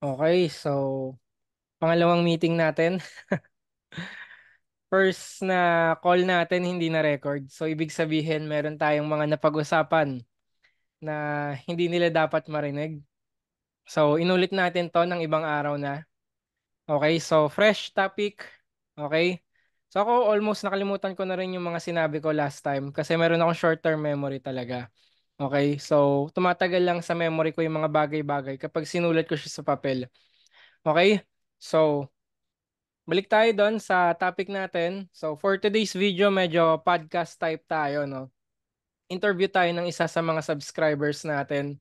Okay, so pangalawang meeting natin. First na call natin hindi na record. So ibig sabihin meron tayong mga napag-usapan na hindi nila dapat marinig. So inulit natin 'to ng ibang araw na. Okay, so fresh topic. Okay? So ako almost nakalimutan ko na rin yung mga sinabi ko last time kasi meron akong short-term memory talaga. Okay? So tumatagal lang sa memory ko yung mga bagay-bagay kapag sinulat ko siya sa papel. Okay? So balik tayo doon sa topic natin. So for today's video, medyo podcast type tayo, no? Interview tayo ng isa sa mga subscribers natin,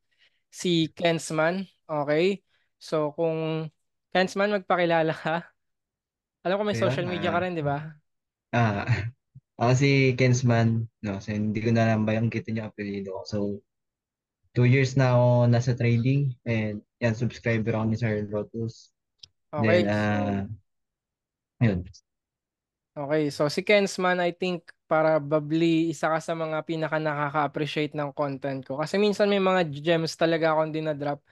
si Kensman. Okay? So kung Kensman, magpakilala ka. Alam ko may Ayun, social media ka rin, di ba? ah, ako si Kensman, no, so hindi ko na lang bayanggitin yung apelyido ko. So, 2 years na ako nasa trading and yan, subscriber ako ni Sir Lotus. Then, Okay. yun. Okay. So si Kensman, I think probably isa ka sa mga pinaka nakaka-appreciate ng content ko. Kasi minsan may mga gems talaga akong dinadrop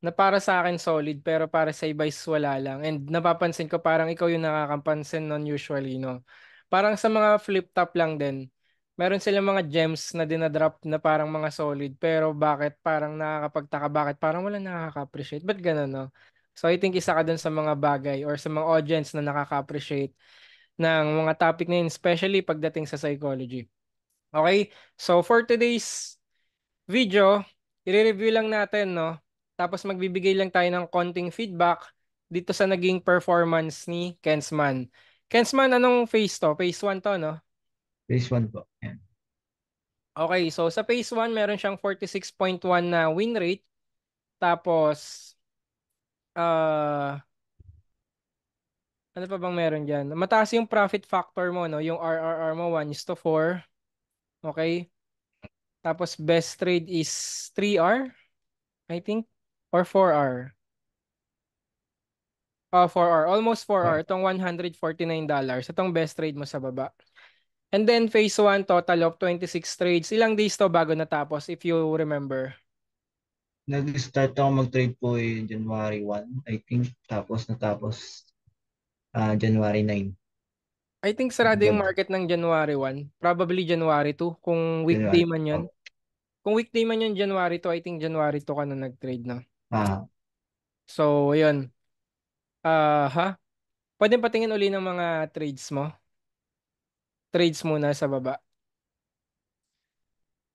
na para sa akin solid pero para sa iba is wala lang. And napapansin ko parang ikaw yung nakakapansin nun usually, no? Parang sa mga flip top lang din. Meron silang mga gems na dinadrop na parang mga solid pero bakit parang nakakapagtaka, bakit parang wala nakaka-appreciate? Ba't ganun, no? So I think isa ka dun sa mga bagay or sa mga audience na nakaka-appreciate ng mga topic na yun, especially pagdating sa psychology. Okay? So for today's video, i-review lang natin, no? Tapos magbibigay lang tayo ng konting feedback dito sa naging performance ni Kensman. Kensman, anong phase to? Phase 1 to, no? Phase 1 po. Yan. Okay, so sa phase 1, meron siyang 46.1 na win rate. Tapos, ano pa bang meron dyan? Mataas yung profit factor mo, no? Yung RRR mo, 1:4. Okay? Tapos, best trade is 3R, I think, or 4R. 4R. Almost 4R. Ah, Itong $149. Itong best trade mo sa baba. And then phase 1, total of 26 trades. Ilang days to bago natapos, if you remember? Nag-start ako mag-trade po January 1, I think. Tapos natapos January 9. I think sarado yung Gab, market ng January 1. Probably January 2. Kung weekday January. man yun. Oh. Kung weekday man yun, January 2, I think January 2 ka na nag-trade na. Ah, So, yun. Ha? Pwede patingin uli ng mga trades mo. Trades muna sa baba.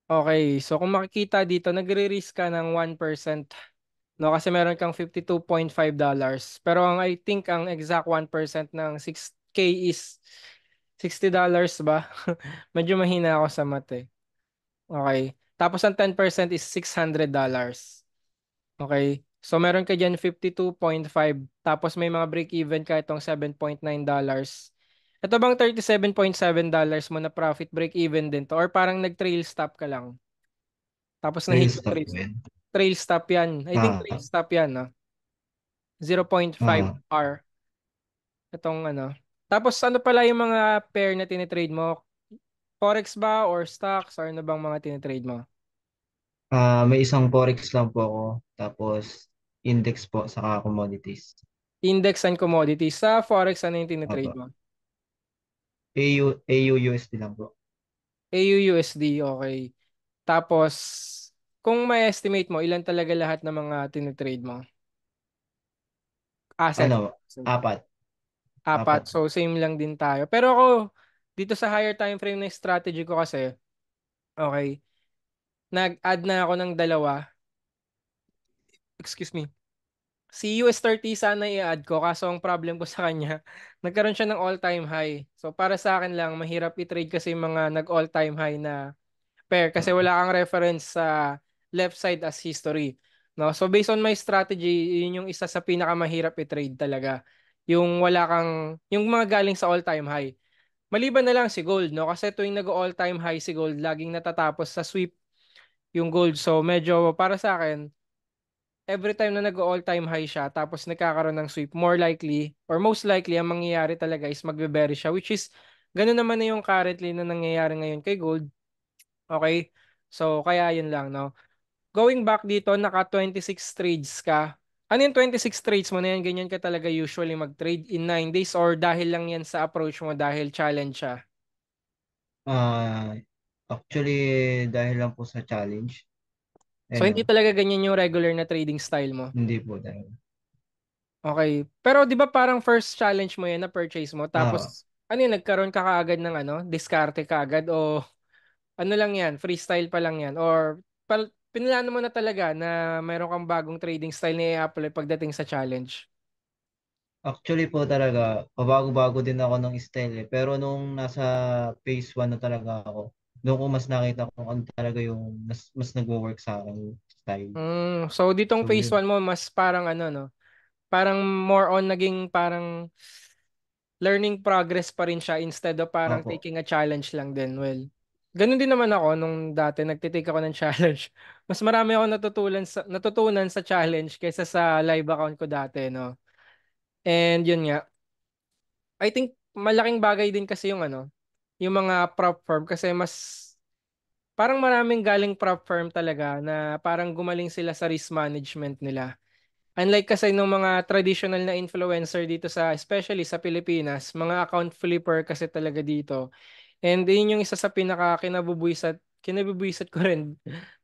Okay, so kung makikita dito, nagre-risk ka ng 1%. No, kasi meron kang $52.5. Pero I think ang exact 1% ng 6K is $60 ba? Medyo mahina ako sa math eh. Okay. Tapos ang 10% is $600. Okay. So meron ka dyan 52.5. Tapos may mga break-even ka itong $7.9. Ito bang $37.7 mo na profit break-even din to? Or parang nag-trail stop ka lang? Tapos trail na-hit yung stop po yan. trail stop yan. I think trail Ah, stop yan, no? 0.5 ah, R. Itong ano. Tapos ano pala yung mga pair na tinitrade mo? Forex ba or stocks or ano bang mga tinitrade mo? may isang forex lang po ako. Tapos, index po, saka commodities. Index and commodities. Sa Forex, ano yung tinitrade Opo. mo? AUUSD lang po. AUUSD, okay. Tapos, kung may estimate mo, ilan talaga lahat ng mga tinitrade mo? Assets. Ano, apat. Apat. Apat. So, same lang din tayo. Pero ako, dito sa higher time frame na strategy ko kasi, okay, nag-add na ako ng dalawa. Excuse me. Si US 30 sana i-add ko kaso ang problem ko sa kanya, nagkaroon siya ng all-time high. So para sa akin lang, mahirap i-trade kasi yung mga nag-all-time high na pair kasi wala kang reference sa left side as history. No? So based on my strategy, yun yung isa sa pinakamahirap i-trade talaga. Yung wala kang, yung mga galing sa all-time high. Maliban na lang si gold, no? Kasi tuwing nag-all-time high si gold, laging natatapos sa sweep yung gold. So medyo para sa akin, every time na nag-all time high siya tapos nagkakaroon ng sweep, more likely or most likely ang mangyayari talaga is magbe-bear siya which is ganun naman na yung currently na nangyayari ngayon kay gold. Okay? So kaya yun lang, no. Going back dito, naka 26 trades ka. Ano yung 26 trades mo na yan? Ganyan ka talaga usually mag-trade in 9 days or dahil lang yan sa approach mo dahil challenge siya? Ah, actually, dahil lang po sa challenge, So hindi ano, talaga ganyan yung regular na trading style mo? hindi po talaga. Okay. Pero 'di ba parang first challenge mo yan na purchase mo Ah, tapos ano yun, nagkaroon ka kaagad ng ano, diskarte kaagad o ano lang yan, freestyle pa lang yan or pinilano mo na talaga na mayroon kang bagong trading style na i-apply pagdating sa challenge? actually po talaga, pabago-bago din ako ng style eh. Pero nung nasa phase 1 na talaga ako, doon ko mas nakita kung ano talaga yung mas nagwo-work sa akin yung style. So ditong So phase yun, 1 mo mas parang ano no, parang more on naging parang learning progress pa rin siya instead of parang opo. taking a challenge lang din. Well, ganun din naman ako nung dati nagtitake ako ng challenge. Mas marami ako natutunan sa challenge kaysa sa live account ko dati, no? And yun nga, I think malaking bagay din kasi yung ano, yung mga prop firm kasi mas parang maraming galing prop firm talaga na parang gumaling sila sa risk management nila. Unlike kasi nung mga traditional na influencer dito sa, especially sa Pilipinas, mga account flipper kasi talaga dito. And yun yung isa sa pinaka kinabubuisat ko rin,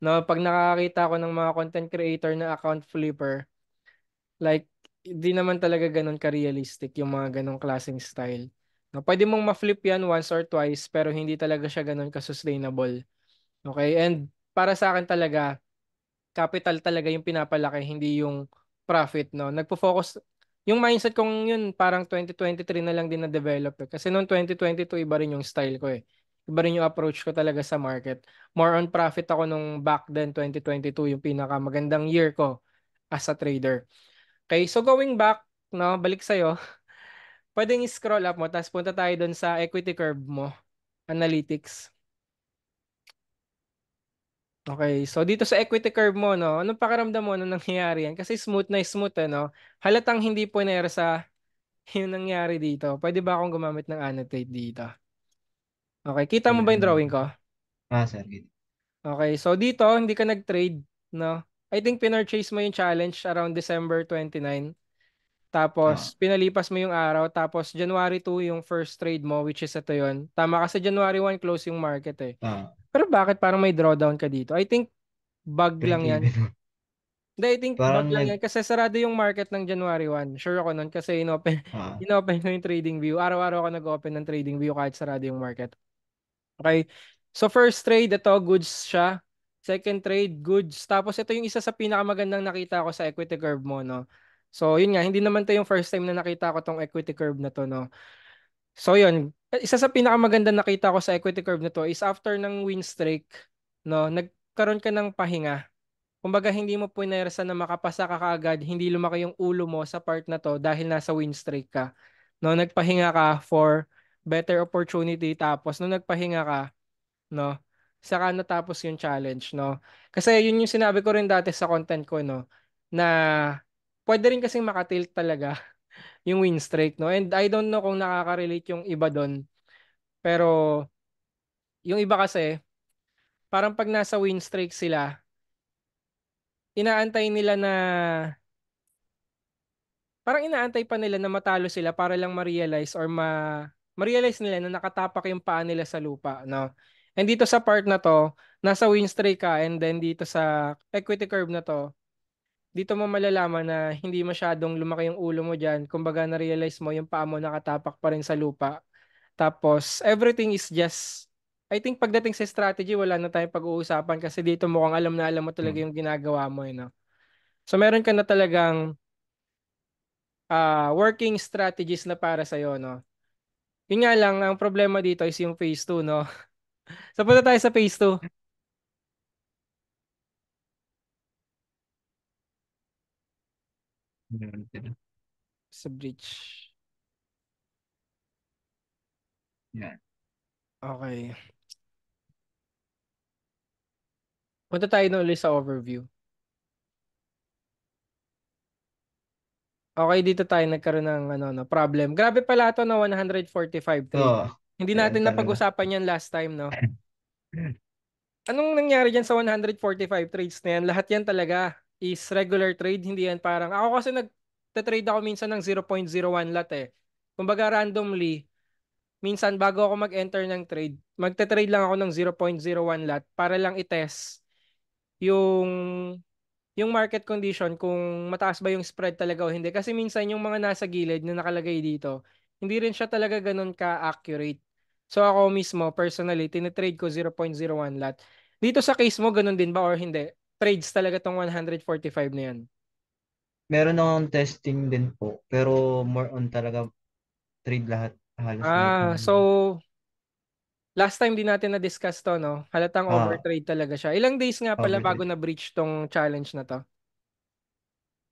no? Pag nakakita ko ng mga content creator na account flipper, like, di naman talaga ganun ka-realistic yung mga ganong klaseng style. No, pwede mong ma-flip yan once or twice, pero hindi talaga siya ganun ka-sustainable. Okay? And para sa akin talaga, capital talaga yung pinapalaki, hindi yung profit, no? Nagpo-focus, yung mindset kong yun, parang 2023 na lang din na-develop eh. Kasi noong 2022, iba rin yung style ko eh. Iba rin yung approach ko talaga sa market. More on profit ako nung back then, 2022, yung pinakamagandang year ko as a trader. Okay, so going back, no, balik sa'yo, pwedeng i-scroll up mo, tapos punta tayo dun sa equity curve mo, analytics. Okay, so dito sa equity curve mo, no, anong pakiramdam mo nung nangyayari yan? Kasi smooth na smooth, no? Halatang hindi punersa yung nangyari dito. Pwede ba akong gumamit ng annotate dito? Okay, kita mo ba yung Ayan. drawing ko? Sir, gitu. Okay, so dito, hindi ka nag-trade, no? I think pinurchase mo yung challenge around December 29. Ah, Tapos, pinalipas mo yung araw. Tapos, January 2 yung first trade mo, which is ito yun. Tama kasi January 1 close yung market eh. ah, Pero bakit parang may drawdown ka dito? I think bug lang yan. break-even. Hindi, I think bug Parang lang nag, yan kasi sarado yung market ng January 1. Sure ako nun kasi inopen, ah, inopen ko yung trading view. Araw-araw ako nag-open ng trading view kahit sarado yung market. Okay. So first trade, ito, goods siya. Second trade, goods. Tapos ito yung isa sa pinakamagandang nakita ko sa equity curve mo, no? So yun nga, hindi naman to yung first time na nakita ko tong equity curve na to, no? So yun, isa sa pinakamagandang nakita ko sa equity curve na to is after ng win streak, no? Nagkaroon ka ng pahinga. Kumbaga hindi mo punersa na makapasa ka kaagad, hindi lumaki yung ulo mo sa part na to dahil nasa win streak ka. No, nagpahinga ka for better opportunity tapos nung nagpahinga ka, no, saka natapos yung challenge, no. Kasi yun yung sinabi ko rin dati sa content ko, no, na pwede rin kasing makatilt talaga yung win streak, no. And I don't know kung nakaka-relate yung iba doon, pero yung iba kasi parang pag nasa win streak sila, inaantay nila na parang inaantay pa nila na matalo sila para lang ma-realize or ma-realize nila na nakatapak yung paa nila sa lupa, no? And dito sa part na to, nasa win streak ka and then dito sa equity curve na to, dito mo malalaman na hindi masyadong lumaki yung ulo mo diyan. Kumbaga na-realize mo yung paa mo nakatapak pa rin sa lupa. Tapos everything is just I think pagdating sa strategy, wala na tayong pag-uusapan kasi dito mukhang alam na alam mo talaga hmm. yung ginagawa mo, no? So meron ka na talagang working strategies na para sa'yo, no? Yun nga lang, ang problema dito is yung phase 2, no? So, punta tayo sa phase 2 Ganun sila. sa bridge. Yan. Okay. Punta tayo na ulit sa overview. Okay, dito tayo nagkaroon ng ano, no, problem. Grabe pala ito na 145 trade. Oo, Hindi ayan natin talaga. napag-usapan yan last time, no? Anong nangyari dyan sa 145 trades na yan? Lahat yan talaga. is regular trade, hindi yan parang, ako kasi nagte-trade ako minsan ng 0.01 lot eh. Kumbaga randomly, minsan bago ako mag-enter ng trade, magte-trade lang ako ng 0.01 lot para lang i-test yung market condition kung mataas ba yung spread talaga o hindi. Kasi minsan yung mga nasa gilid na nakalagay dito, hindi rin siya talaga ganun ka-accurate. So ako mismo, personally, tinitrade ko 0.01 lot. Dito sa case mo, ganun din ba or hindi? Trades talaga tong 145 na yan. Meron akong testing din po, pero more on talaga trade lahat. Halos lahat Ah, ng so last time din natin na-discuss to, no? Halatang ah overtrade talaga siya. Ilang days nga pala bago overtrade. na-breach tong challenge na to?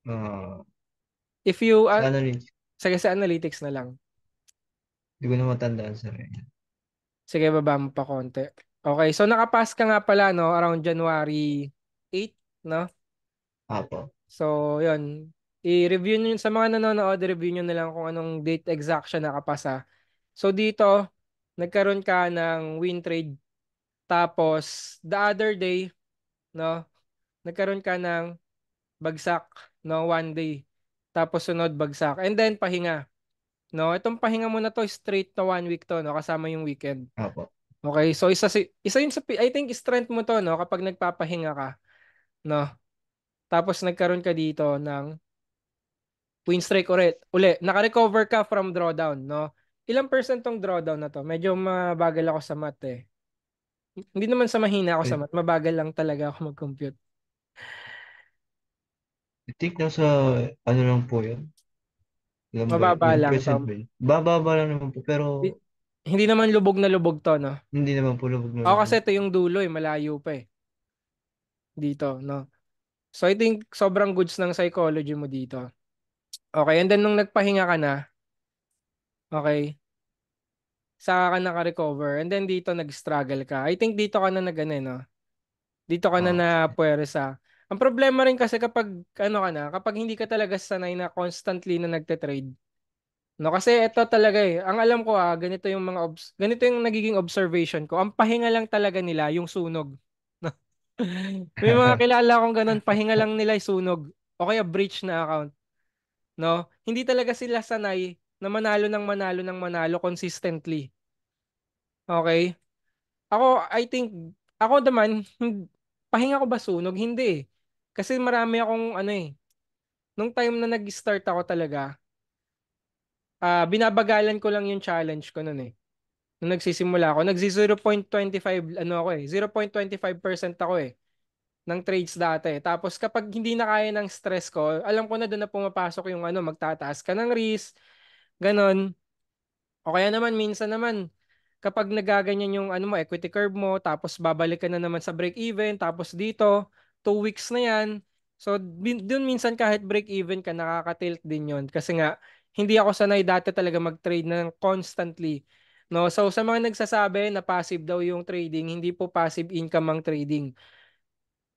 Ah, If you, sa ano rin, sige sa analytics na lang. hindi ko na matandaan sa rin. Sige, baba mo pa konti. Okay, so nakapass ka nga pala, no? Around January 8, no? Apo. So, yun. I-review nyo sa mga nanonood, review nyo na lang kung anong date exact siya nakapasa. So, dito, nagkaroon ka ng win trade. Tapos, the other day, no? Nagkaroon ka ng bagsak, no? One day. Tapos, sunod bagsak. And then, pahinga. No, itong pahinga mo na to straight to 1 week to, no, kasama yung weekend. Apo. Okay, so isa yun sa I think strength mo to, no, kapag nagpapahinga ka, no. Tapos nagkaroon ka dito ng win streak uli. Naka-recover ka from drawdown, no. Ilang percent tong drawdown na to? Medyo mabagal ako sa math eh. Hindi naman sa mahina ako sa I math, mabagal lang talaga ako mag-compute. I think nasa ano lang po yun. Ilan ba yun? Mababa Ilang lang to. percent ba yun? Bababa lang naman po, pero Hindi naman lubog na lubog to, no. hindi naman po lubog na Ako kasi lubog. ito yung dulo eh, malayo pa eh dito, no. So I think sobrang goods ng psychology mo dito. Okay, and then nung nagpahinga ka na, okay, saka ka naka-recover, and then dito nag-struggle ka. I think dito ka na nag-ano, no? Dito ka na Ah, na puwersa. Ang problema rin kasi kapag ano ka na, kapag hindi ka talaga sanay na constantly na nagte-trade. No, kasi ito talaga eh. Ang alam ko ganito yung ganito yung nagiging observation ko. Ang pahinga lang talaga nila yung sunog. May mga kilala akong ganun, pahinga lang nila yung sunog o kaya breach na account. No? Hindi talaga sila sanay na manalo ng manalo ng manalo consistently. Okay? I think, ako naman, pahinga ko ba sunog? Hindi eh. Kasi marami akong ano eh. Nung time na nag-start ako talaga, binabagalan ko lang yung challenge ko nun eh. Nung nagsisimula ako, nagsi 0.25 ano ako eh, 0.25% ako eh ng trades dati. Tapos kapag hindi na kaya ng stress ko, alam ko na doon na pumapasok yung ano, magtataas ka ng risk, ganon. O kaya naman, minsan naman, kapag nagaganyan yung ano mo, equity curve mo, tapos babalik ka na naman sa break even, tapos dito, 2 weeks na yan. So, dun minsan kahit break even ka, nakaka-tilt din yon. Kasi nga, hindi ako sanay dati talaga mag-trade ng constantly. No, so sa mga nagsasabi na passive daw yung trading, hindi po passive income ang trading.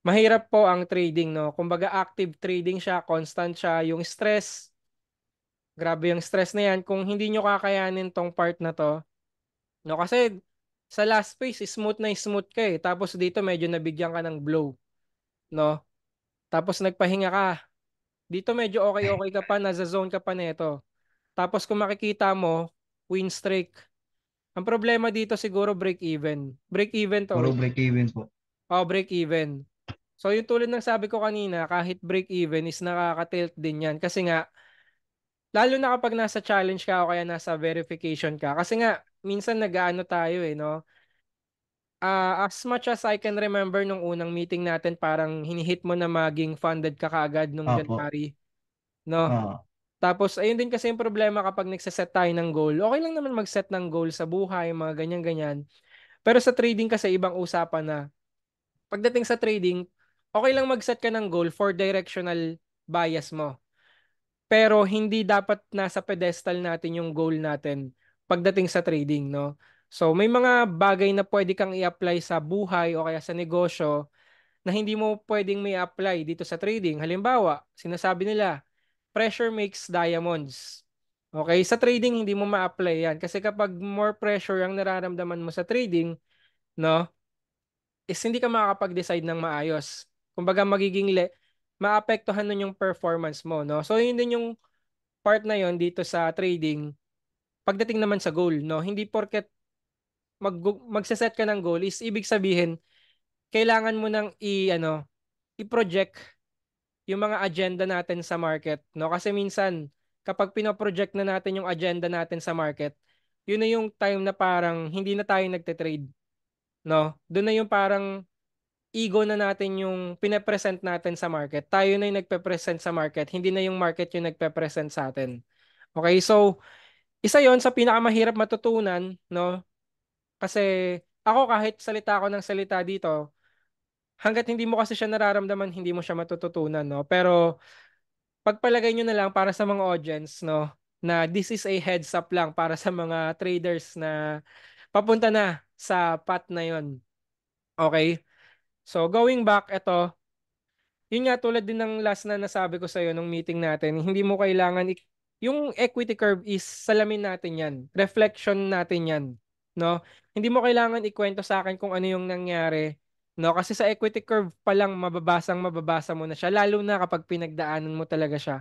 Mahirap po ang trading, no? Kumbaga active trading siya, constant siya, yung stress, grabe yung stress na yan. Kung hindi nyo kakayanin tong part na to, no, kasi sa last phase, smooth ka eh. Tapos dito medyo nabigyan ka ng blow, no? Tapos nagpahinga ka. Dito medyo okay ka pa, nasa zone ka pa nito. Tapos kung makikita mo, win streak. Ang problema dito siguro break even. Break even to puro ulit. break even po. Oh, break even. So yung tulad ng sabi ko kanina, kahit break even is nakaka-tilt din yan. Kasi nga, lalo na kapag nasa challenge ka o kaya nasa verification ka. Kasi nga, minsan nag-aano tayo eh, no? As much as I can remember nung unang meeting natin, parang hinihit mo na maging funded ka kaagad nung Apo. January, no? Ah, Tapos, ayun din kasi yung problema kapag nagsaset tayo ng goal. Okay lang naman mag-set ng goal sa buhay, mga ganyan-ganyan. Pero sa trading kasi ibang usapan na. Pagdating sa trading, okay lang mag-set ka ng goal for directional bias mo. Pero hindi dapat nasa pedestal natin yung goal natin pagdating sa trading, no? So, may mga bagay na pwede kang i-apply sa buhay o kaya sa negosyo na hindi mo pwedeng may apply dito sa trading. Halimbawa, sinasabi nila, pressure makes diamonds. Okay, sa trading hindi mo ma-apply yan kasi kapag more pressure ang nararamdaman mo sa trading, no, is hindi ka makakapag-decide ng maayos. Kumbaga magiging maapektuhan nun yung performance mo, no? So yun din yung part na yon dito sa trading. Pagdating naman sa goal, no? Hindi porket magse-set ka ng goal is ibig sabihin kailangan mo nang i-project yung mga agenda natin sa market, no? Kasi minsan kapag pino-project na natin yung agenda natin sa market, yun na yung time na parang hindi na tayo nagte-trade, no? Doon na yung parang ego na natin yung pine-present natin sa market. Tayo na yung nagpe-present sa market, hindi na yung market yung nagpe-present sa atin. Okay, so isa yon sa pinakamahirap matutunan, no? Kasi ako kahit salita ako ng salita dito, hangga't hindi mo kasi siya nararamdaman, hindi mo siya matututunan, no? Pero pagpalagay nyo na lang para sa mga audience, no? Na this is a heads up lang para sa mga traders na papunta na sa path na yon. Okay? So going back, ito, yun nga tulad din ng last na nasabi ko sa iyo nung meeting natin, hindi mo kailangan yung equity curve is salamin natin 'yan. Reflection natin 'yan, no? Hindi mo kailangan ikwento sa akin kung ano yung nangyari, no? Kasi sa equity curve pa lang mababasa mo na siya lalo na kapag pinagdaanan mo talaga siya.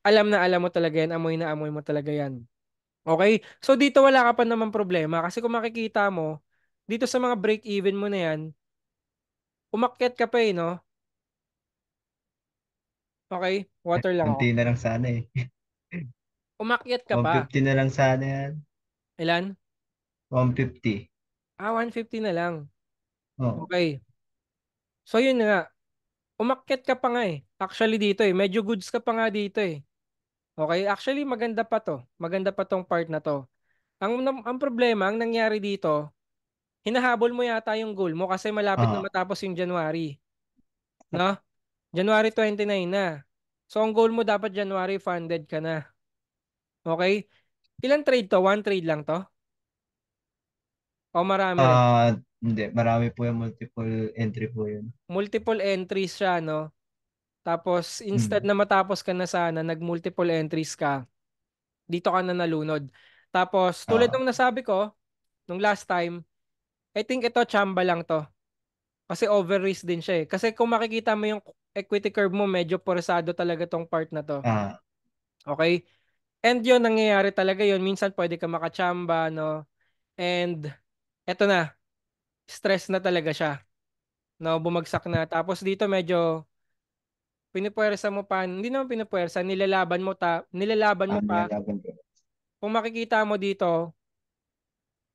Alam na alam mo talaga 'yan, amoy na amoy mo talaga 'yan. Okay? So dito wala ka pa naman problema kasi kung makikita mo dito sa mga break even mo na 'yan, umakyat ka pa eh, no? Okay? Water lang ako. Konti na lang sana eh. Umakyat ka pa. 150 na lang sana yan. Ilan? 150. 150 na lang. Oh. Okay. So yun nga, umakyat ka pa nga eh. Actually dito eh, medyo goods ka pa nga dito eh. Okay, actually maganda pa to. Maganda pa tong part na to. Ang problema, ang nangyari dito, hinahabol mo yata yung goal mo kasi malapit na Ah, matapos yung January. No? January 29 na. So ang goal mo dapat January funded ka na. Okay? Ilang trade to? One trade lang to? O marami rin? hindi. Marami po yung multiple entry po yun. Multiple entries siya, no? Tapos, instead Hmm. na matapos ka na sana, nag-multiple entries ka, dito ka na nalunod. Tapos, tulad Ah, nung nasabi ko, nung last time, I think ito, chamba lang to. Kasi over-risk din siya eh. Kasi kung makikita mo yung equity curve mo, medyo porsado talaga tong part na to. ah, Okay? And yun, nangyayari talaga yun. Minsan pwede ka makachamba, no? And, eto na, stress na talaga siya. No, bumagsak na. Tapos dito medyo pinipuwersa mo pa, hindi naman pinipuwersa, nilalaban mo pa. nilalaban ko. Kung makikita mo dito,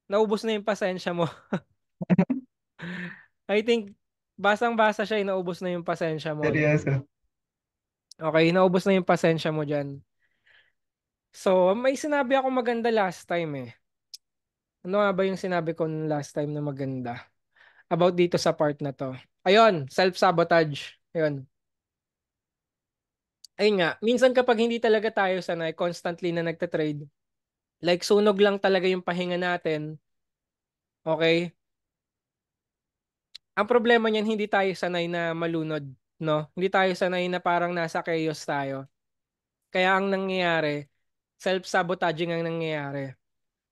naubos na yung pasensya mo. I think, basang-basa siya, naubos na yung pasensya mo, no? Seryoso. Okay, naubos na yung pasensya mo dyan. So, may sinabi ako maganda last time eh. Ano nga ba yung sinabi ko nung last time na maganda? About dito sa part na to. Ayun, self-sabotage. Ayun. Ayun nga, minsan kapag hindi talaga tayo sanay, constantly na nagtatrade, like sunog lang talaga yung pahinga natin, okay? Ang problema niyan, hindi tayo sanay na malunod, no? Hindi tayo sanay na parang nasa chaos tayo. Kaya ang nangyayari, self-sabotaging ang nangyayari,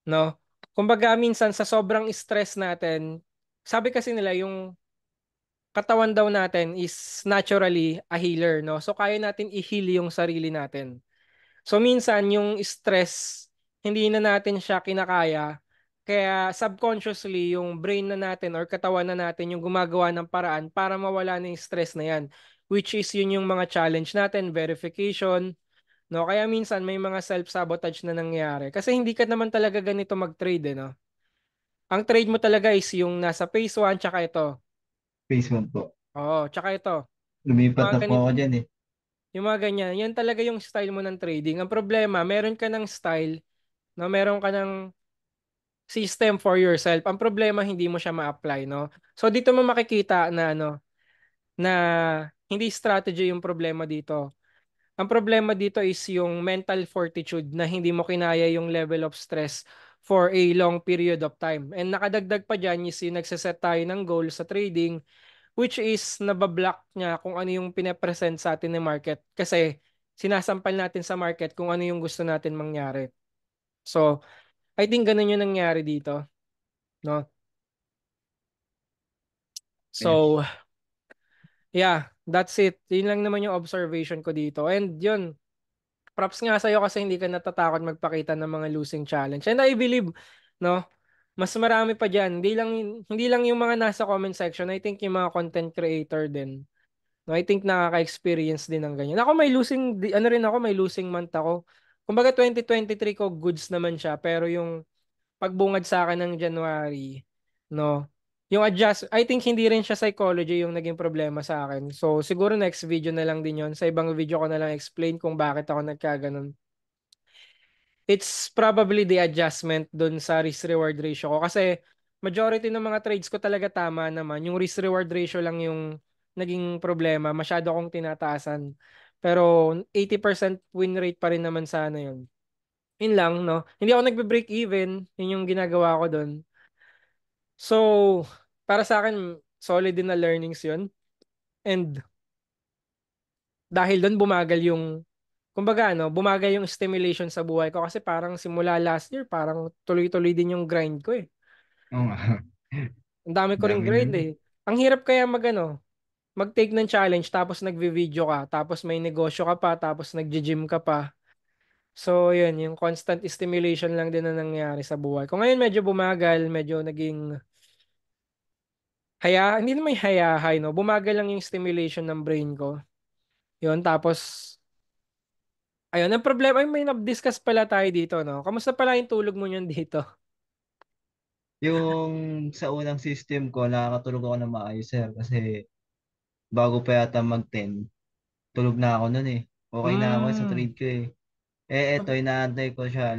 no? Kumbaga minsan sa sobrang stress natin, sabi kasi nila yung katawan daw natin is naturally a healer, no? So kaya natin i-heal yung sarili natin. So minsan yung stress, hindi na natin siya kinakaya. Kaya subconsciously yung brain na natin or katawan na natin yung gumagawa ng paraan para mawala na yung stress na yan. Which is yun yung mga challenge natin, verification, no? Kaya minsan may mga self-sabotage na nangyayari. Kasi hindi ka naman talaga ganito mag-trade, no? Ang trade mo talaga is yung nasa phase 1 tsaka ito. Phase 1 po. Oo, tsaka ito. Lumipat Mga na po ganito, ako dyan eh. yung mga ganyan. Yan talaga yung style mo ng trading. Ang problema, meron ka ng style, no? Meron ka ng system for yourself. Ang problema, hindi mo siya ma-apply, no? So dito mo makikita na na hindi strategy yung problema dito. Ang problema dito is yung mental fortitude na hindi mo kinaya yung level of stress for a long period of time. And nakadagdag pa dyan is yung nagsaset tayo ng goal sa trading, which is nabablock niya kung ano yung pinapresent sa atin ng market. Kasi sinasampal natin sa market kung ano yung gusto natin mangyari. So, I think ganun yung nangyari dito, no? Yes. So, yeah. That's it. Yun lang naman yung observation ko dito. And yun, props nga sa'yo kasi hindi ka natatakot magpakita ng mga losing challenge. And I believe, no, mas marami pa dyan. Hindi lang yung mga nasa comment section. I think yung mga content creator din. No, I think nakaka-experience din ng ganyan. Ako may losing, ano rin ako, may losing month ako. Kumbaga 2023 ko goods naman siya. Pero yung pagbungad sa akin ng January, no, yung adjust, I think hindi rin siya psychology yung naging problema sa akin. So, siguro next video na lang din yon. Sa ibang video ko na lang explain kung bakit ako nagkaganon. It's probably the adjustment dun sa risk-reward ratio ko. Kasi majority ng mga trades ko talaga tama naman. Yung risk-reward ratio lang yung naging problema. Masyado akong tinataasan. Pero 80% win rate pa rin naman sana yun. Yun lang, no? Hindi ako nagbe-break even. Yun yung ginagawa ko dun. So, para sa akin, solid din na learnings yun. And dahil doon bumagal yung, kumbaga ano, bumagal yung stimulation sa buhay ko kasi parang simula last year, parang tuloy-tuloy din yung grind ko eh. Oo nga. Ang dami ko ring Dami grind nun. eh. Ang hirap kaya mag-take ng challenge tapos nagvi-video ka, tapos may negosyo ka pa, tapos nagji-gym ka pa. So, yun, yung constant stimulation lang din na nangyari sa buhay ko. Ngayon medyo bumagal, medyo naging hindi naman haya-hay, no? Bumagal lang yung stimulation ng brain ko. Yun, tapos, ayun, ang problema, ay may na-discuss pala tayo dito, no? Kamusta pala yung tulog mo yun dito? Yung sa unang system ko, nakakatulog ako ng maayos, sir. Kasi bago pa yata mag-10, tulog na ako nun eh. Okay na ako sa Hmm. trade ko eh. Eto, inaantay ko siya.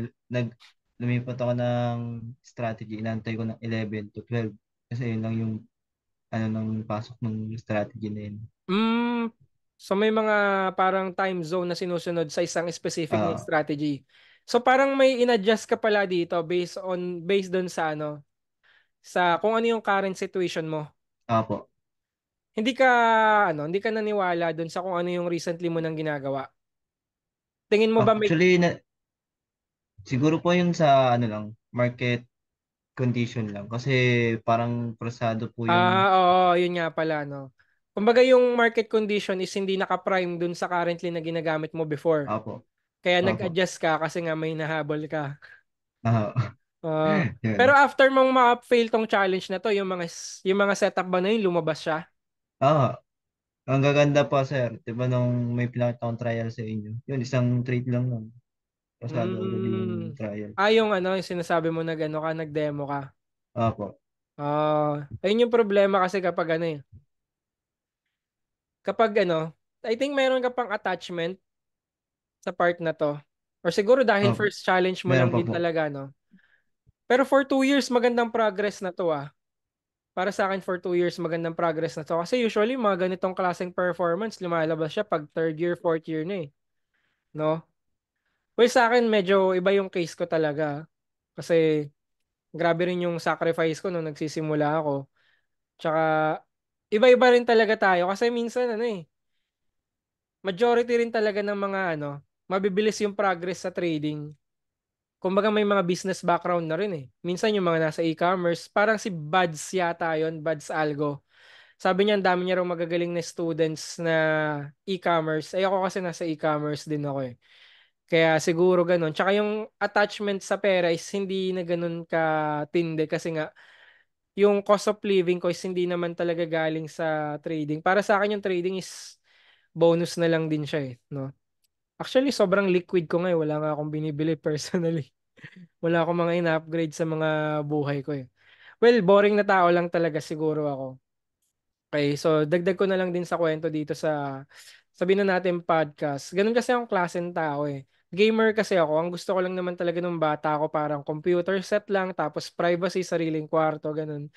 Lumipat ako ng strategy. Inaantay ko ng 11 to 12. Kasi yun lang yung nang pasok ng strategy na yun. Hmm. So may mga parang time zone na sinusunod sa isang specific na Ah, strategy. So parang may in-adjust ka pala dito based doon sa sa kung ano yung current situation mo. Apo. Hindi ka hindi ka naniwala doon sa kung ano yung recently mo nang ginagawa. Tingin mo ba may Actually, siguro po yun sa lang, market condition lang. Kasi parang prosado po yung Oo, yun nga pala, no. Kumbaga yung market condition is hindi naka-prime dun sa currently na ginagamit mo before. apo. Kaya Apo. nag-adjust ka kasi nga may nahabol ka. Ah, Pero yun. after mong ma-fail tong challenge na to, yung mga setup ba na yun, lumabas siya? Ah, ang gaganda pa sir. Diba nung may pinakita akong trial sa inyo? Yun, isang trade lang nun. Pasado agad yung Mm. trial. Yung sinasabi mo nag-demo ka. Apo. Ayun yung problema kasi kapag I think meron ka pang attachment sa part na to. Or siguro dahil Apo. first challenge mo Meron lang pa din po. talaga, no? Pero for 2 years, magandang progress na to ah. Para sa akin, for 2 years, magandang progress na to. Kasi usually, mga ganitong klaseng performance, lumalabas siya pag third year, fourth year na eh. No? Well, sa akin, medyo iba yung case ko talaga. Kasi, grabe rin yung sacrifice ko nung nagsisimula ako. Tsaka, iba-iba rin talaga tayo. Kasi minsan, majority rin talaga ng mga, mabibilis yung progress sa trading. Kumbaga may mga business background na rin eh. Minsan yung mga nasa e-commerce, parang si Buds yata yon, Buds Algo. Sabi niya, ang dami niya raw magagaling na students na e-commerce. Ay ako kasi nasa e-commerce din ako eh. Kaya siguro ganun. Tsaka yung attachment sa pera is hindi na ganun katindi kasi nga yung cost of living ko is hindi naman talaga galing sa trading. Para sa akin yung trading is bonus na lang din siya eh. No? Actually, sobrang liquid ko ngayon. Wala nga akong binibili personally. Wala akong mga ina-upgrade sa mga buhay ko eh. Well, boring na tao lang talaga siguro ako. Okay, so dagdag ko na lang din sa kwento dito sa sabihin na natin podcast. Ganun kasi akong klaseng tao eh. Gamer kasi ako. Ang gusto ko lang naman talaga nung bata ako parang computer set lang tapos privacy, sariling kwarto, ganun.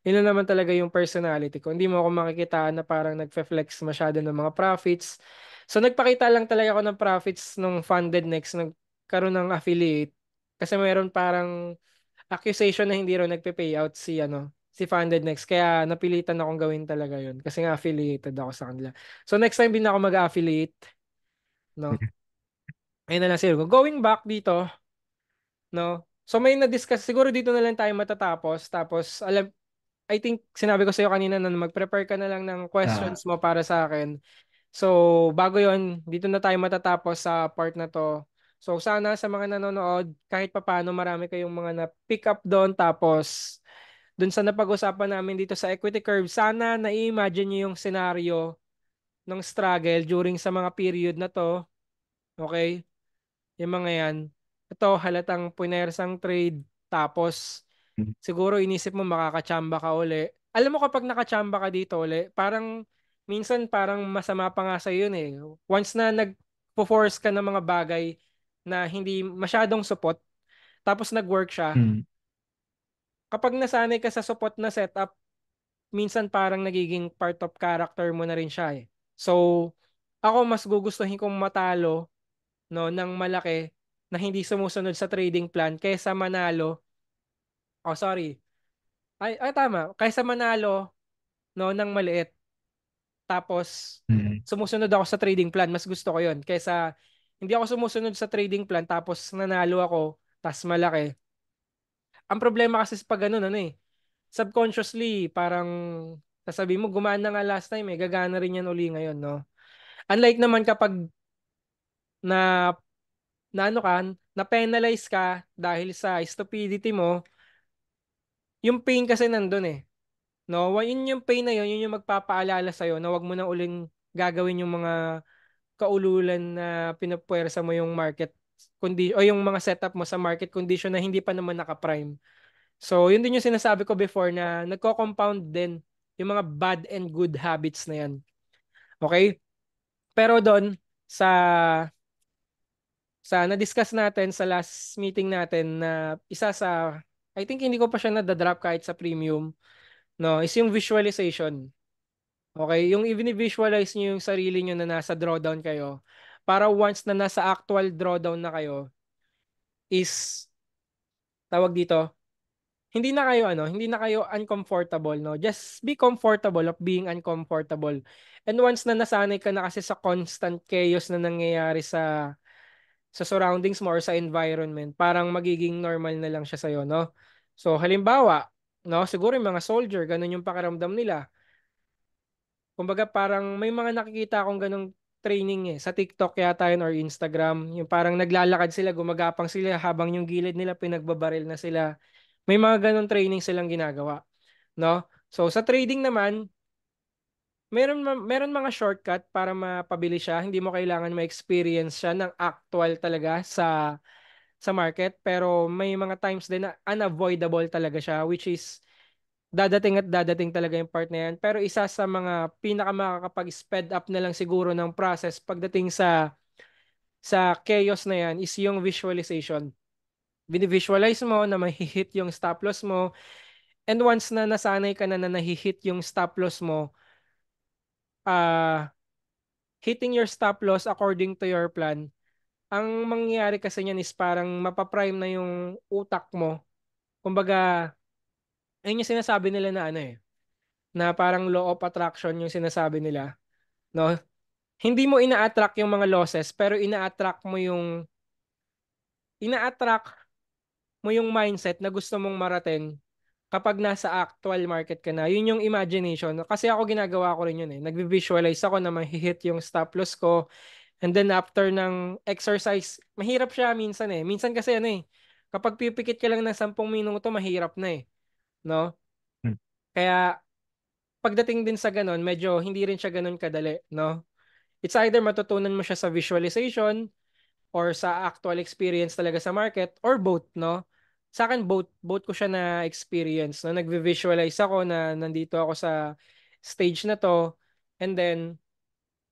Yun na naman talaga yung personality ko. Hindi mo ako makikita na parang nagfe-flex masyado ng mga profits. So nagpakita lang talaga ako ng profits nung funded next nagkaroon ng affiliate. Kasi mayroon parang accusation na hindi raw nagpe-payout si Funded Next. Kaya napilitan akong gawin talaga yun. Kasi nga affiliated ako sa kanila. So next time din ako mag-affiliate, no? Ayun na lang siguro. Going back dito, no? So may na-discuss, siguro dito na lang tayo matatapos. Tapos, I think sinabi ko sa'yo kanina na mag-prepare ka na lang ng Ah, questions mo para sa akin. So, bago yon, dito na tayo matatapos sa part na to. So, sana sa mga nanonood, kahit papaano marami kayong mga na-pick up doon. Tapos, doon sa napag-usapan namin dito sa equity curve, sana na-imagine nyo yung scenario ng struggle during sa mga period na to. Okay? Yung mga yan. Ito, halatang punersang trade. Tapos, mm, siguro inisip mo makakachamba ka uli. Alam mo kapag nakachamba ka dito uli, parang minsan parang masama pa nga sa yun eh. Once na nag-force ka ng mga bagay na hindi masyadong support, tapos nag-work siya, mm, kapag nasanay ka sa support na setup, minsan parang nagiging part of character mo na rin siya eh. So, ako mas gugustuhin kong matalo no ng malaki na hindi sumusunod sa trading plan kaysa manalo. Oh, sorry. Ay tama. Kaysa manalo no ng maliit tapos mm, sumusunod ako sa trading plan. Mas gusto ko 'yon kaysa hindi ako sumusunod sa trading plan tapos nanalo ako tas malaki. Ang problema kasi sa pag ganun, ano eh, subconsciously parang sasabihin mo gumaan na nga last time eh, gagana rin yan uli ngayon, no? Unlike naman kapag na na ano ka, na penalize ka dahil sa stupidity mo, yung pain kasi nandun eh. No, yun yung pain na yun, yun yung magpapaalala sa'yo na wag mo na uling gagawin yung mga kaululan na pinapwersa mo yung market o yung mga setup mo sa market condition na hindi pa naman naka-prime. So, yun din yung sinasabi ko before na nagko-compound din yung mga bad and good habits na yan. Okay? Pero doon sa na-discuss natin sa last meeting natin na isa sa I think hindi ko pa siya na-drop kahit sa premium, no, is yung visualization. Okay, yung even visualize niyo yung sarili niyo na nasa drawdown kayo para once na nasa actual drawdown na kayo is tawag dito, hindi na kayo uncomfortable, no? Just be comfortable of being uncomfortable. And once na nasanay ka na kasi sa constant chaos na nangyayari sa surroundings mo or sa environment, parang magiging normal na lang siya sa'yo, no? So, halimbawa, no, siguro yung mga soldier, ganun yung pakiramdam nila. Kumbaga, parang may mga nakikita akong ganung training eh, sa TikTok yata yun or Instagram, yung parang naglalakad sila, gumagapang sila habang yung gilid nila pinagbabaril na sila. May mga ganung training silang ginagawa, no? So, sa trading naman, meron mga shortcut para mapabilis siya. Hindi mo kailangan ma-experience siya ng actual talaga sa market pero may mga times din na unavoidable talaga siya which is dadating at dadating talaga yung part na yan. Pero isa sa mga pinakamakakapag-speed up na lang siguro ng process pagdating sa chaos na yan is yung visualization. Visualize mo na mahihit yung stop loss mo and once na nasanay ka na nahihit yung stop loss mo, hitting your stop loss according to your plan, ang mangyayari kasi niyan is parang mapaprime na yung utak mo. Kumbaga, ayun yung sinasabi nila na ano eh, na parang law of attraction yung sinasabi nila, no? Hindi mo ina-attract yung mga losses, pero ina-attract mo yung mindset na gusto mong marating kapag nasa actual market ka na. Yun yung imagination. Kasi ako ginagawa ko rin yun eh. Nagvi-visualize ako na mahihit yung stop loss ko. And then after ng exercise, mahirap siya minsan eh. Minsan kasi ano eh, kapag pipikit ka lang ng 10 minuto, mahirap na eh. No? mm, Kaya pagdating din sa ganun, medyo hindi rin siya ganun kadali, no? It's either matutunan mo siya sa visualization or sa actual experience talaga sa market or both, no? Sa akin both ko siya na experience, no? Nagvi-visualize ako na nandito ako sa stage na to and then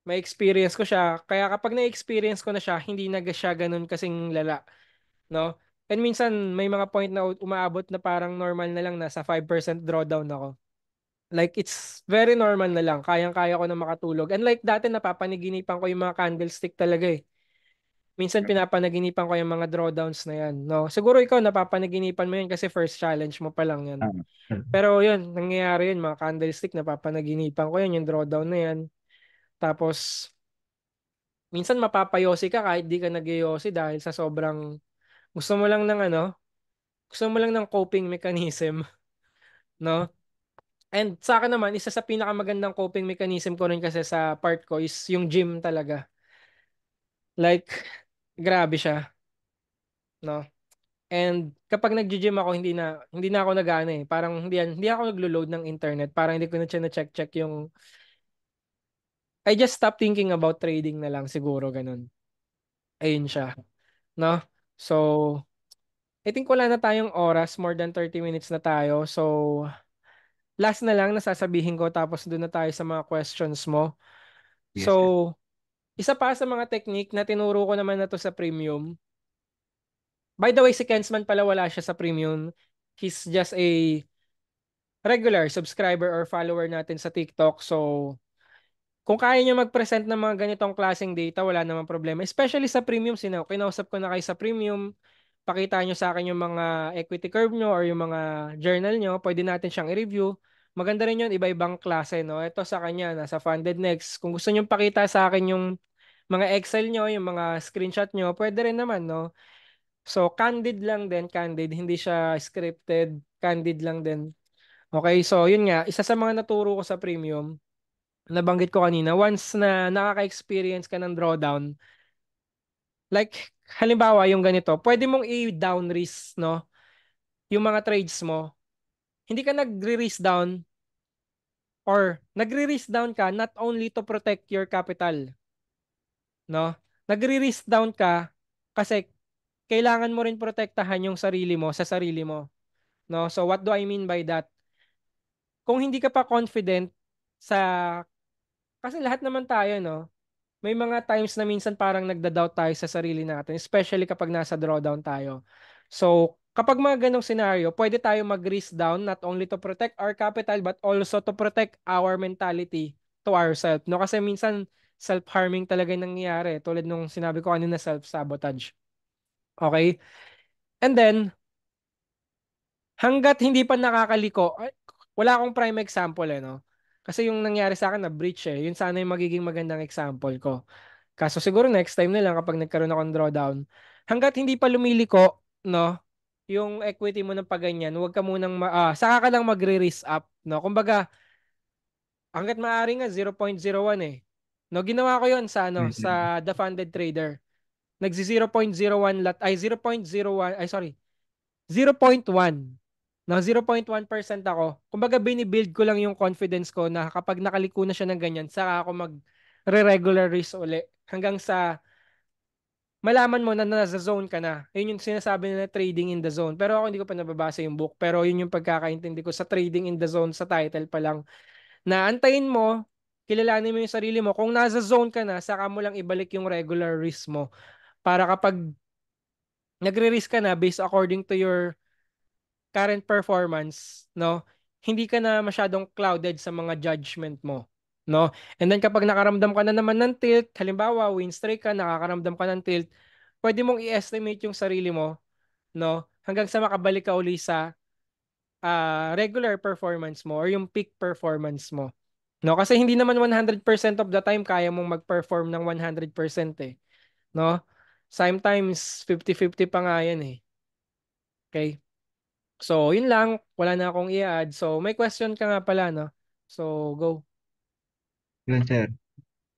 may experience ko siya. Kaya kapag na-experience ko na siya, hindi na siya ganun kasing lala, no? And minsan may mga point na umaabot na parang normal na lang nasa 5% drawdown ako. Like, it's very normal na lang. Kayang-kaya ko na makatulog. And like dati, napapanaginipan ko yung mga candlestick talaga eh. Minsan pinapanaginipan ko yung mga drawdowns na yan. No? Siguro ikaw, napapanaginipan mo yan kasi first challenge mo pa lang yan. ah, Pero yun, nangyayari yun, mga candlestick, napapanaginipan ko yan, yung drawdown na yan. Tapos, minsan mapapayosi ka kahit di ka nagyosi dahil sa sobrang gusto mo lang ng ano, gusto mo lang ng coping mechanism, no? And sa akin naman, isa sa pinakamagandang coping mechanism ko rin kasi sa part ko is yung gym talaga. Like, grabe siya, no? And kapag nagji-gym ako, hindi na ako nag-ano eh. Parang hindi ako naglo-load ng internet. Parang hindi ko na siya na-check-check yung I just stop thinking about trading na lang siguro ganun. Ayun siya, no? So, I think wala na tayong oras, more than 30 minutes na tayo. So, last na lang nasasabihin ko tapos doon na tayo sa mga questions mo. Yes, sir. So, isa pa sa mga technique na tinuro ko naman na to sa premium. By the way, si Kensman pala wala siya sa premium. He's just a regular subscriber or follower natin sa TikTok. So, kung kaya niyo mag-present ng mga ganitong klaseng data, wala namang problema. Especially sa premium, kinausap ko na kayo sa premium. Pakita nyo sa akin yung mga equity curve nyo or yung mga journal nyo. Pwede natin siyang i-review. Maganda rin yun, iba-ibang klase, no? Ito sa kanya, nasa Funded Next. Kung gusto nyo pakita sa akin yung mga Excel nyo, yung mga screenshot nyo, pwede rin naman, no? So, candid lang din, candid. Hindi siya scripted, candid lang din. Okay, so yun nga, isa sa mga naturo ko sa premium, nabanggit ko kanina, once na nakaka-experience ka ng drawdown, like, halimbawa yung ganito, pwede mong i-down risk, no? Yung mga trades mo, hindi ka nagre-risk down or nagre-risk down ka not only to protect your capital, no? Nagre-risk down ka kasi kailangan mo rin protektahan yung sarili mo sa sarili mo, no? So what do I mean by that? Kung hindi ka pa confident sa kasi lahat naman tayo, no? May mga times na minsan parang nagda-doubt tayo sa sarili natin, especially kapag nasa drawdown tayo. So, kapag mga ganong scenario, pwede tayo mag-risk down not only to protect our capital but also to protect our mentality to ourselves. No? Kasi minsan self-harming talaga yung nangyayari. Tulad nung sinabi ko kanina, self-sabotage. Okay? And then, hanggat hindi pa nakakaliko, wala akong prime example eh, no? Kasi yung nangyari sa akin na breach eh. Yun sana yung magiging magandang example ko. Kaso siguro next time na lang kapag nagkaroon ako ng drawdown. Hanggat hindi pa lumiliko, no? Yung equity mo ng paganyan, huwag ka munang saka ka lang magre-risk up, no? Kumbaga, hanggat maaari nga 0.01 eh. No, ginawa ko 'yon sa Yes, sir. sa The Funded Trader. Nagsi 0.01 lot ay 0.01 ay sorry, 0.1. No, 0.1% ako. Kumbaga binibuild ko lang yung confidence ko na kapag nakaliko na siya ng ganyan, saka ako mag-regular risk uli hanggang sa malaman mo na nasa zone ka na. Yun yung sinasabi nila trading in the zone. Pero ako hindi ko pa nababasa yung book. Pero yun yung pagkakaintindi ko sa trading in the zone sa title pa lang. Na antayin mo, kilalanin mo yung sarili mo. Kung nasa zone ka na, saka mo lang ibalik yung regular risk mo. Para kapag nagre-risk ka na based according to your current performance, no? Hindi ka na masyadong clouded sa mga judgment mo, no? And then kapag nakaramdam ka na naman ng tilt, halimbawa win streak ka, nakakaramdam ka ng tilt, pwede mong i-estimate yung sarili mo, no? Hanggang sa makabalik ka uli sa regular performance mo or yung peak performance mo. No, kasi hindi naman 100% of the time kaya mong mag-perform ng 100% eh, no? Sometimes 50-50 pa nga yan eh. Okay? So, yun lang. Wala na akong i-add. So, may question ka nga pala, no? So, go. Yun, sir.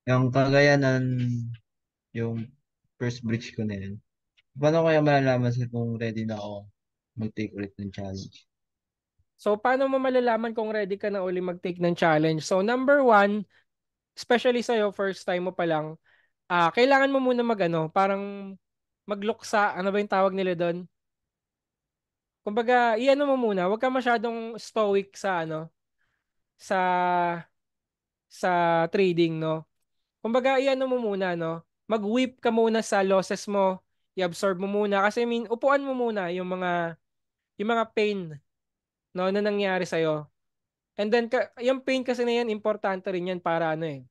Yung kagaya ng yung first bridge ko na yun. Paano kaya malalaman sir kung ready na ako mag-take ulit ng challenge? So, paano mo malalaman kung ready ka na uli mag-take ng challenge? So, number one, especially sa'yo, first time mo pa lang, kailangan mo muna mag-ano, parang mag-look sa, ano ba yung tawag nila doon? Kumbaga, i-ano mo muna, huwag ka masyadong stoic sa, ano, sa, sa trading, no? Kumbaga, i-ano mo muna, no? Mag-whip ka muna sa losses mo, i-absorb mo muna, kasi upuan mo muna yung mga pain, no, na nangyari sa'yo. And then, yung pain kasi na yan, importante rin yan para ano eh,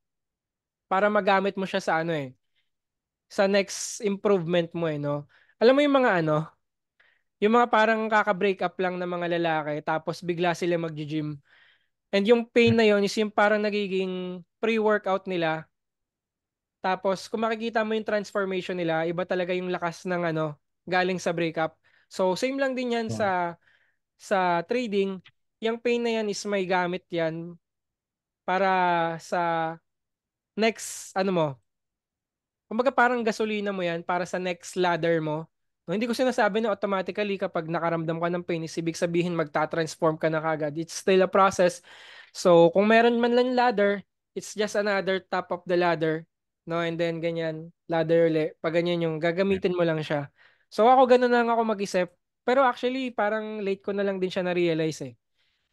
para magamit mo siya sa ano eh, sa next improvement mo eh, no? Alam mo yung mga ano, yung mga parang kaka-break up lang ng mga lalaki, tapos bigla sila mag-gym. And yung pain na yon is yung parang nagiging pre-workout nila. Tapos, kung makikita mo yung transformation nila, iba talaga yung lakas ng ano, galing sa breakup. So, same lang din yan So, sa trading. yung pain na yan is may gamit yan para sa next, ano mo, kumbaga parang gasolina mo yan para sa next ladder mo. No, hindi ko sinasabi na automatically kapag nakaramdam ka ng pain, is ibig sabihin magta-transform ka na kagad. It's still a process. So, kung meron man lang ladder, it's just another top of the ladder. No, and then ganyan, ladder ulit. Pag ganyan yung gagamitin mo lang siya. So, ako ganun lang ako mag-isip. Pero actually, parang late ko na lang din siya na-realize eh.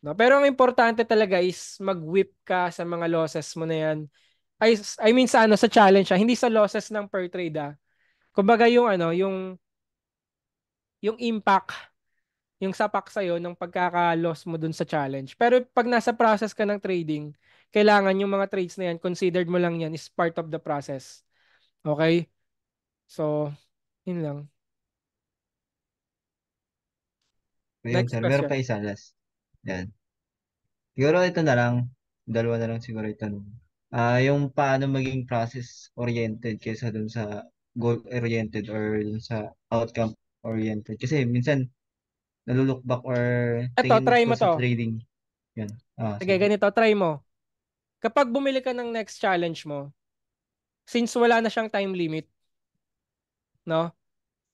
No? Pero ang importante talaga is mag-whip ka sa mga losses mo na yan. I mean sa ano sa challenge hindi sa losses ng per trade ah. Kumbaga yung ano, yung impact, yung sapak sa ng pagkaka-loss mo dun sa challenge. Pero pag nasa process ka ng trading, kailangan yung mga trades na yan, considered mo lang yan is part of the process. Okay? So, yun lang. Ayun, Next sir. Meron pa question. isa last. Yan. Siguro ito na lang. Dalawa na lang siguro ito. Yung paano maging process-oriented kaysa dun sa goal-oriented or dun sa outcome-oriented. Kasi minsan, nalulok back or Eto, tingin try ko mo sa to. trading. Yan. Sige, Sige. ganito, try mo. Kapag bumili ka ng next challenge mo, since wala na siyang time limit, no?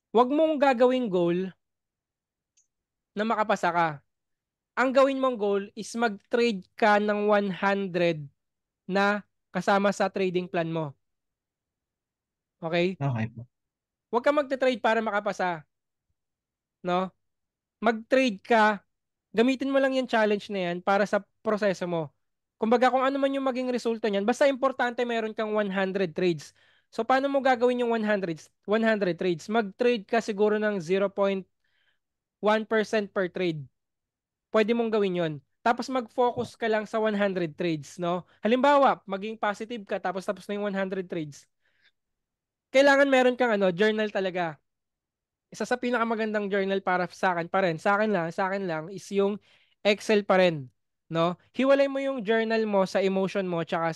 Huwag mong gagawing goal na makapasa ka. Ang gawin mong goal is mag-trade ka ng 100 na kasama sa trading plan mo. Okay? Okay po. Huwag ka magte-trade para makapasa, no? Mag-trade ka, gamitin mo lang yung challenge na yan para sa proseso mo. Kumbaga kung ano man yung maging resulta niyan, basta importante meron kang 100 trades. So paano mo gagawin yung 100 trades? Mag-trade ka siguro ng 0.1% per trade. Pwede mong gawin yon. Tapos mag-focus ka lang sa 100 trades, no? Halimbawa, maging positive ka tapos na yung 100 trades. Kailangan meron kang ano, journal talaga. Isa sa pinakamagandang journal para sa akin pa rin, sa akin lang is yung Excel pa rin, no? Hiwalay mo yung journal mo sa emotion mo tsaka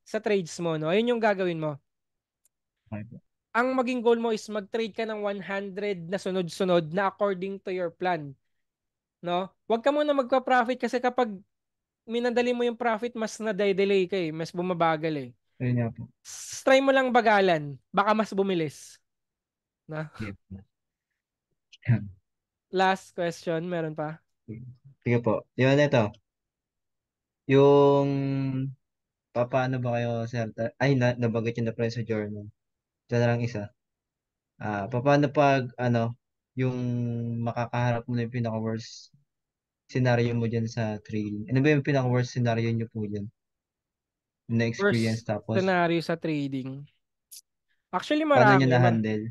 sa trades mo, no? Ayun yung gagawin mo. Okay po. Ang maging goal mo is mag-trade ka ng 100 na sunod-sunod na according to your plan, no? Huwag ka muna magpa-profit kasi kapag minadali mo yung profit, mas na-delay ka eh, mas bumabagal eh. Ayun nga po. Try mo lang bagalan, baka mas bumilis, na? Sige po. Last question, meron pa? Sige po. Yun, ito. Yung paano ba kayo, sir? Ay, nabanggit yun na pala sa journal. Ito na lang isa. Paano pag, yung makakaharap mo na yung pinaka-worst scenario mo dyan sa trading? Ano ba yung pinaka-worst scenario nyo po dyan? Yung na-experience Worst tapos, scenario sa trading. Actually, paano nyo marami. na-handle?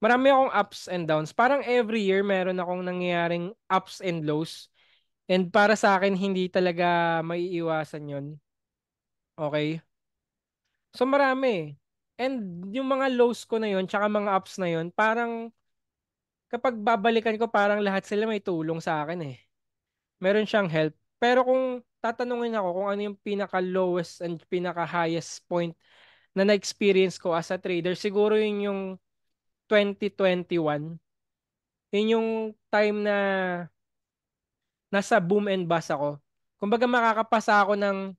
Marami akong ups and downs. Parang every year, meron akong nangyayaring ups and lows. And para sa akin, hindi talaga maiiwasan yon. Okay? So, marami. And yung mga lows ko na yon, tsaka mga ups na yon, parang kapag babalikan ko, parang lahat sila may tulong sa akin eh. Meron siyang help. Pero kung tatanungin ako kung ano yung pinaka-lowest and pinaka-highest point na na-experience ko as a trader, siguro yun yung 2021. Yun yung time na nasa boom and bust ako. Kumbaga makakapasa ako ng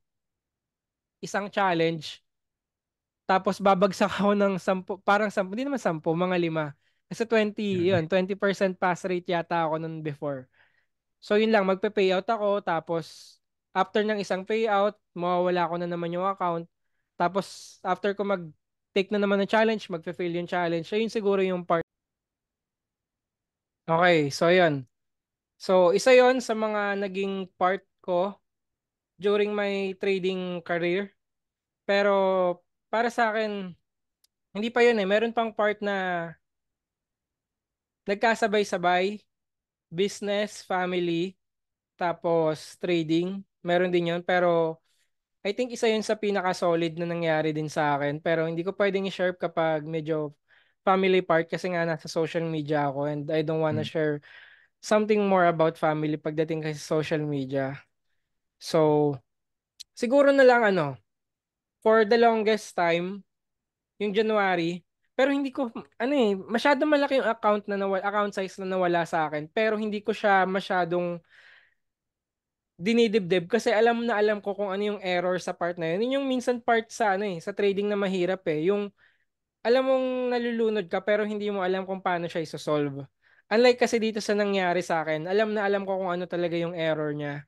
isang challenge, tapos babagsak ako ng 10, parang 10, hindi naman 10, mga 5. Kasi 20, yun, 20% pass rate yata ako nun before. So yun lang, magpe-payout ako, tapos after ng isang payout, mawawala ko na naman yung account. Tapos after ko mag-take na naman ng challenge, magpe-fail yung challenge. So yun siguro yung part. Okay, so yun. So isa yon sa mga naging part ko during my trading career. Pero para sa akin, hindi pa yun eh. Meron pang part na nagkasabay-sabay, business, family, tapos trading. Meron din yun. Pero I think isa yun sa pinaka-solid na nangyari din sa akin. Pero hindi ko pwedeng i-share kapag medyo family part kasi nga nasa social media ako and I don't wanna Hmm. share something more about family pagdating kasi sa social media. So, siguro na lang ano, for the longest time, yung January, pero hindi ko, ano eh, masyadong malaki yung account size na nawala sa akin, pero hindi ko siya masyadong dinidibdib kasi alam na alam ko kung ano yung error sa part na yun. Yun yung minsan part sa ano eh, sa trading na mahirap eh. Yung alam mong nalulunod ka pero hindi mo alam kung paano siya isosolve. Unlike kasi dito sa nangyari sa akin, alam na alam ko kung ano talaga yung error niya.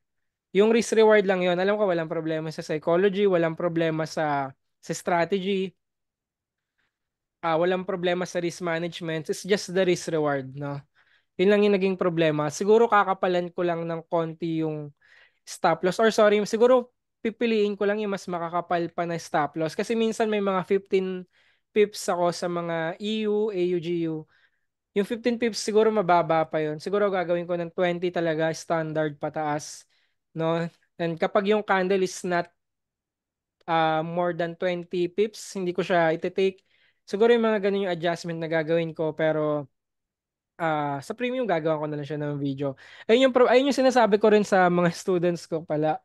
Yung risk reward lang yun. Alam ko walang problema sa psychology, walang problema sa strategy, walang problema sa risk management. It's just the risk reward, no? Yun lang yung naging problema. Siguro kakapalan ko lang ng konti yung stop loss or sorry, siguro pipiliin ko lang yung mas makakapal pa na stop loss kasi minsan may mga 15 pips ako sa mga EU, AUGU. Yung 15 pips siguro mababa pa yun. Siguro gagawin ko ng 20 talaga standard pataas, no? And kapag yung candle is not more than 20 pips, hindi ko siya iti-take. Siguro yung mga ganun yung adjustment na gagawin ko pero sa premium gagawa ko na lang siya ng video. Ayun yung sinasabi ko rin sa mga students ko pala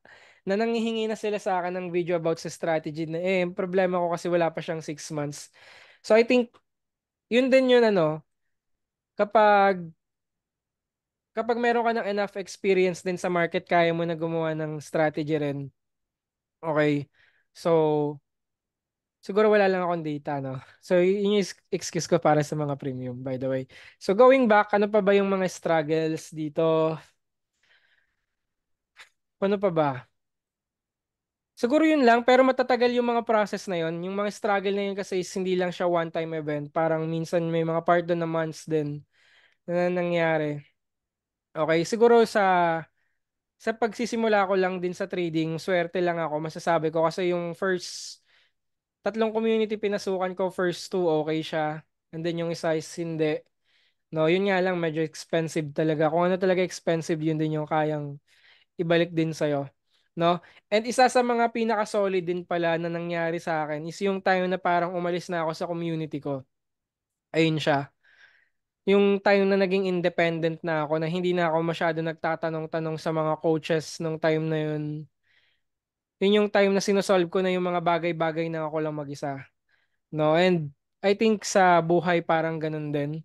na nanghihingi na sila sa akin ng video about sa strategy na problema ko kasi wala pa siyang 6 months. So I think yun din yun ano, kapag kapag meron ka ng enough experience din sa market, kaya mo na gumawa ng strategy rin. Okay. So siguro wala lang akong data, no? So yun yung excuse ko para sa mga premium, by the way. So going back, ano pa ba yung mga struggles dito? Ano pa ba? Siguro yun lang, pero matatagal yung mga process na yun. Yung mga struggle na yun kasi is hindi lang siya one-time event. Parang minsan may mga part doon na months din na nangyari. Okay, siguro sa pagsisimula ko lang din sa trading, swerte lang ako, masasabi ko. Kasi yung first, tatlong community pinasukan ko, first two, okay siya. And then yung isa is hindi. No, yun nga lang, medyo expensive talaga. Kung ano talaga expensive, yun din yung kayang ibalik din sa'yo. No? And isa sa mga pinaka-solid din pala na nangyari sa akin is yung time na parang umalis na ako sa community ko. Ayun siya. Yung time na naging independent na ako, na hindi na ako masyado nagtatanong-tanong sa mga coaches nung time na yun. Yun yung time na sinosolve ko na yung mga bagay-bagay na ako lang mag-isa. No? And I think sa buhay parang ganun din.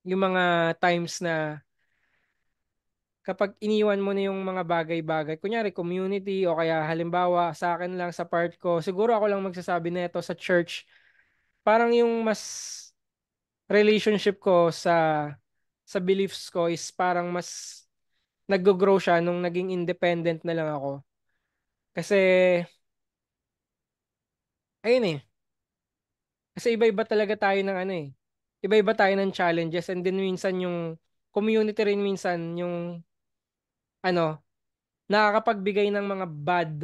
Yung mga times na kapag iniwan mo na yung mga bagay-bagay, kunyari community o kaya halimbawa sa akin lang sa part ko, siguro ako lang magsasabi nito sa church, parang yung mas relationship ko sa beliefs ko is parang mas nag-grow siya nung naging independent na lang ako. Kasi ayun kasi iba-iba talaga tayo ng ano eh. Iba-iba tayo ng challenges and then minsan yung community rin minsan yung ano, nakakapagbigay ng mga bad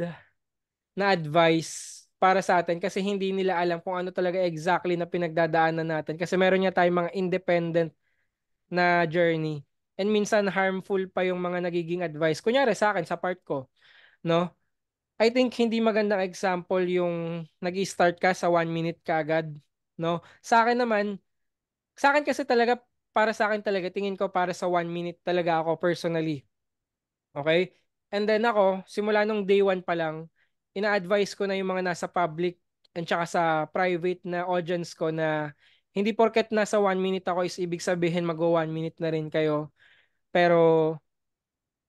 na advice para sa atin kasi hindi nila alam kung ano talaga exactly na pinagdadaanan natin kasi meron niya tayong mga independent na journey and minsan harmful pa yung mga nagiging advice. Kunyari sa akin, sa part ko, no? I think hindi magandang example yung nag-start ka sa 1 minute ka agad, no? Sa akin kasi talaga, para sa akin talaga, tingin ko para sa 1 minute talaga ako personally. Okay? And then ako, simula nung day one pa lang, ina-advise ko na yung mga nasa public and tsaka sa private na audience ko na hindi porket nasa 1 minute ako is ibig sabihin mag-1 minute na rin kayo. Pero,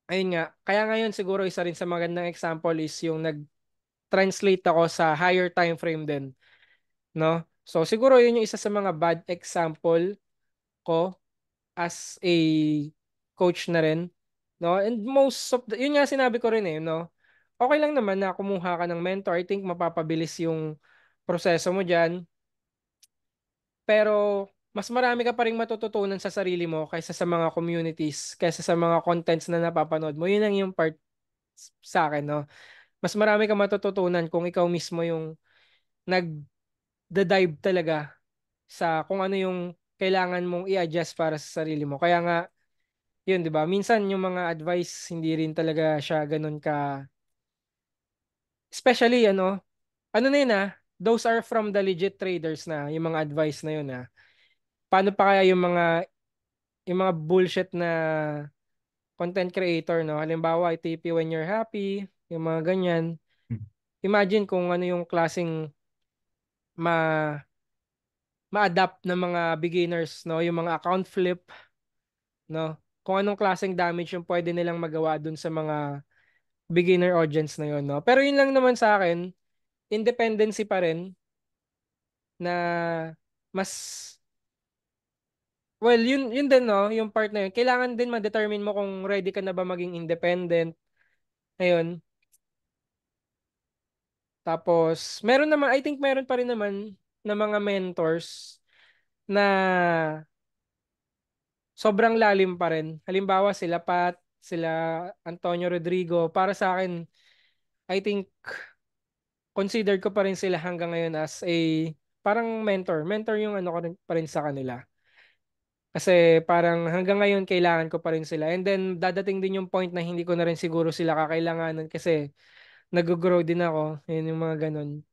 ayun nga, kaya ngayon siguro isa rin sa magandang example is yung nag-translate ako sa higher time frame din, no? So, siguro yun yung isa sa mga bad example ko as a coach na rin, no? And yun nga sinabi ko rin no? Okay lang naman na kumuha ka ng mentor. I think mapapabilis yung proseso mo diyan. Pero mas marami ka pa ring matututunan sa sarili mo kaysa sa mga communities, kaysa sa mga contents na napapanood mo. Yun ang yung part sa akin, no? Mas marami ka matututunan kung ikaw mismo yung nag-dive talaga sa kung ano yung kailangan mong i-adjust para sa sarili mo. Kaya nga, yun, 'di ba? Minsan yung mga advice hindi rin talaga siya ganun ka especially ano na yun those are from the legit traders na yung mga advice na yun Paano pa kaya yung mga bullshit na content creator no? Halimbawa, ITP when you're happy, yung mga ganyan. Imagine kung ano yung klaseng ma ma-adapt ng mga beginners no, yung mga account flip no. Kung anong klaseng damage yung pwede nilang magawa dun sa mga beginner audience na yun, no? Pero yun lang naman sa akin, independency pa rin na mas, well, yun din, no? Yung part na yun. Kailangan din ma-determine mo kung ready ka na ba maging independent. Ayun. Tapos, meron naman, I think meron pa rin naman na mga mentors na sobrang lalim pa rin. Halimbawa, sila Pat, sila Antonio Rodrigo. Para sa akin, I think considered ko pa rin sila hanggang ngayon as a parang mentor. Mentor yung ano ko rin, pa rin sa kanila. Kasi parang hanggang ngayon kailangan ko pa rin sila. And then dadating din yung point na hindi ko na rin siguro sila kakailanganan kasi nag-grow din ako. Yun yung mga ganun.